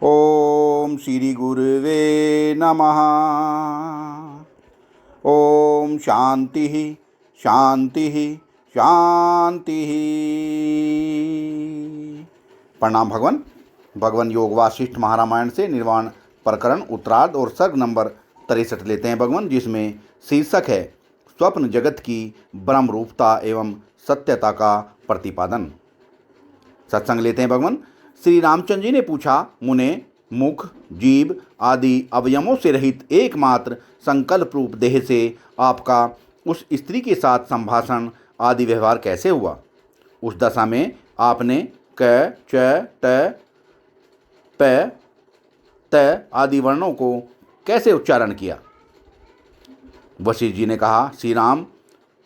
ओम श्री गुरुवे नमः। ओम शांति शांति शांति। प्रणाम भगवान। भगवान योग वासिष्ठ महारामायण से निर्वाण प्रकरण उत्तरार्ध और सर्ग नंबर 63 लेते हैं भगवान, जिसमें शीर्षक है स्वप्न जगत की ब्रह्म रूपता एवं सत्यता का प्रतिपादन। सत्संग लेते हैं भगवान। श्री रामचंद्र जी ने पूछा, मुने, मुख, जीभ आदि अवयवों से रहित एकमात्र संकल्प रूप देह से आपका उस स्त्री के साथ संभाषण आदि व्यवहार कैसे हुआ? उस दशा में आपने क, च, ट, प, त आदि वर्णों को कैसे उच्चारण किया? वशिष्ठ जी ने कहा, श्री राम,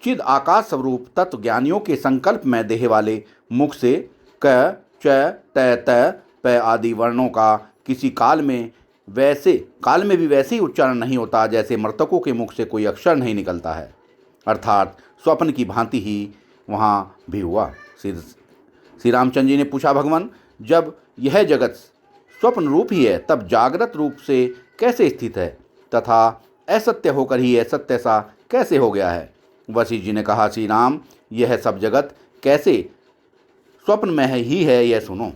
चिद आकाश स्वरूप तत्व ज्ञानियों के संकल्प में देह वाले मुख से क, च, त, त, प आदि वर्णों का किसी काल में भी वैसे ही उच्चारण नहीं होता जैसे मृतकों के मुख से कोई अक्षर नहीं निकलता है, अर्थात स्वप्न की भांति ही वहाँ भी हुआ। श्री रामचंद्र जी ने पूछा, भगवान, जब यह जगत स्वप्न रूप ही है तब जागृत रूप से कैसे स्थित है तथा असत्य होकर ही असत्य सा कैसे हो गया है? वशिष्ठ जी ने कहा, श्री राम, यह सब जगत कैसे स्वप्न में ही है यह सुनो।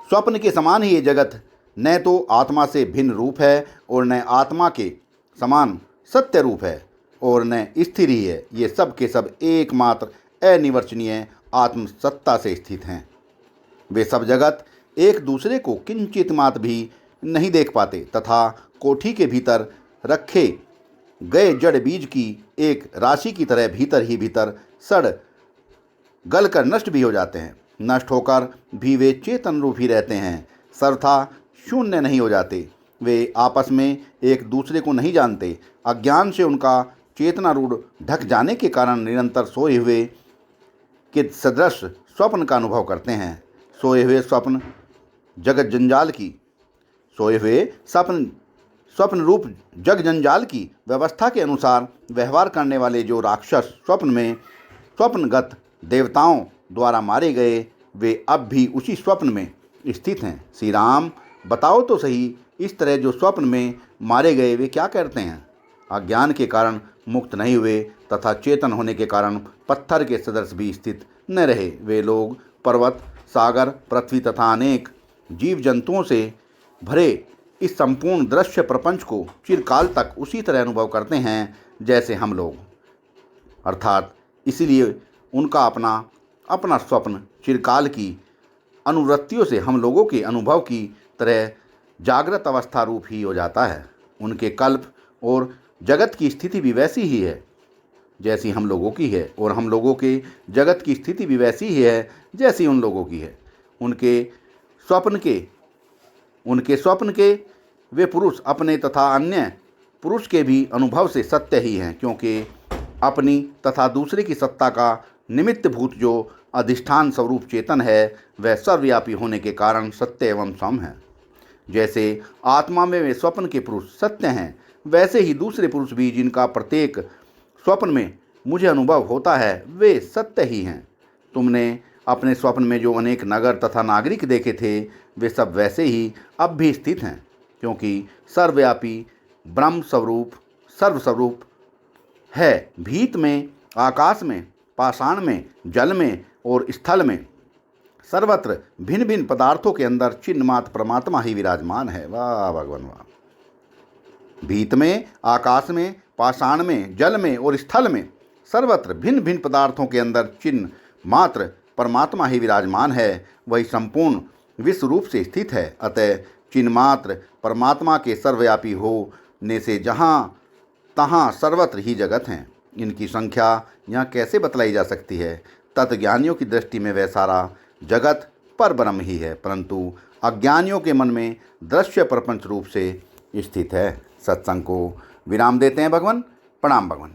स्वप्न के समान ही ये जगत न तो आत्मा से भिन्न रूप है और न आत्मा के समान सत्य रूप है और न स्थिर ही है। ये सब के सब एकमात्र अनिर्वचनीय आत्मसत्ता से स्थित हैं। वे सब जगत एक दूसरे को किंचित मात्र भी नहीं देख पाते तथा कोठी के भीतर रखे गए जड़ बीज की एक राशि की तरह भीतर ही भीतर सड़ गल कर नष्ट भी हो जाते हैं। नष्ट होकर भी वे चेतन रूप ही रहते हैं, सर्वथा शून्य नहीं हो जाते। वे आपस में एक दूसरे को नहीं जानते। अज्ञान से उनका चेतना रूढ़ ढक जाने के कारण निरंतर सोए हुए के सदृश स्वप्न का अनुभव करते हैं। सोए हुए स्वप्न रूप जग जंजाल की व्यवस्था के अनुसार व्यवहार करने वाले जो राक्षस स्वप्न में स्वप्नगत देवताओं द्वारा मारे गए, वे अब भी उसी स्वप्न में स्थित हैं। श्री राम, बताओ तो सही, इस तरह जो स्वप्न में मारे गए वे क्या करते हैं? अज्ञान के कारण मुक्त नहीं हुए तथा चेतन होने के कारण पत्थर के सदृश भी स्थित न रहे। वे लोग पर्वत, सागर, पृथ्वी तथा अनेक जीव जंतुओं से भरे इस संपूर्ण दृश्य प्रपंच को चिरकाल तक उसी तरह अनुभव करते हैं जैसे हम लोग, अर्थात इसीलिए उनका अपना स्वप्न चिरकाल की अनुवृत्तियों से हम लोगों के अनुभव की तरह जागृत अवस्था रूप ही हो जाता है। उनके कल्प और जगत की स्थिति भी वैसी ही है जैसी हम लोगों की है और हम लोगों के जगत की स्थिति भी वैसी ही है जैसी उन लोगों की है। उनके स्वप्न के वे पुरुष अपने तथा अन्य पुरुष के भी अनुभव से सत्य ही हैं, क्योंकि अपनी तथा दूसरे की सत्ता का निमित्त भूत जो अधिष्ठान स्वरूप चेतन है वह सर्वव्यापी होने के कारण सत्य एवं सम है। जैसे आत्मा में वे स्वप्न के पुरुष सत्य हैं, वैसे ही दूसरे पुरुष भी जिनका प्रत्येक स्वप्न में मुझे अनुभव होता है वे सत्य ही हैं। तुमने अपने स्वप्न में जो अनेक नगर तथा नागरिक देखे थे वे सब वैसे ही अब भी स्थित हैं, क्योंकि सर्वव्यापी ब्रह्म स्वरूप सर्वस्वरूप है। भीत में, आकाश में, पाषाण में, जल में और स्थल में सर्वत्र भिन्न भिन्न पदार्थों के अंदर चिन्ह मात्र परमात्मा ही विराजमान है। वाह भगवान वाह। भीत में, आकाश में, पाषाण में, जल में और स्थल में सर्वत्र भिन्न भिन्न पदार्थों के अंदर चिन्ह मात्र परमात्मा ही विराजमान है। वही संपूर्ण विश्व रूप से स्थित है। अतः चिन्ह मात्र परमात्मा के सर्वव्यापी होने से जहाँ तहाँ सर्वत्र ही जगत हैं। इनकी संख्या यहाँ कैसे बतलाई जा सकती है? तत्वज्ञानियों की दृष्टि में वह सारा जगत पर ब्रह्म ही है, परंतु अज्ञानियों के मन में दृश्य प्रपंच रूप से स्थित है। सत्संग को विराम देते हैं भगवान। प्रणाम भगवान।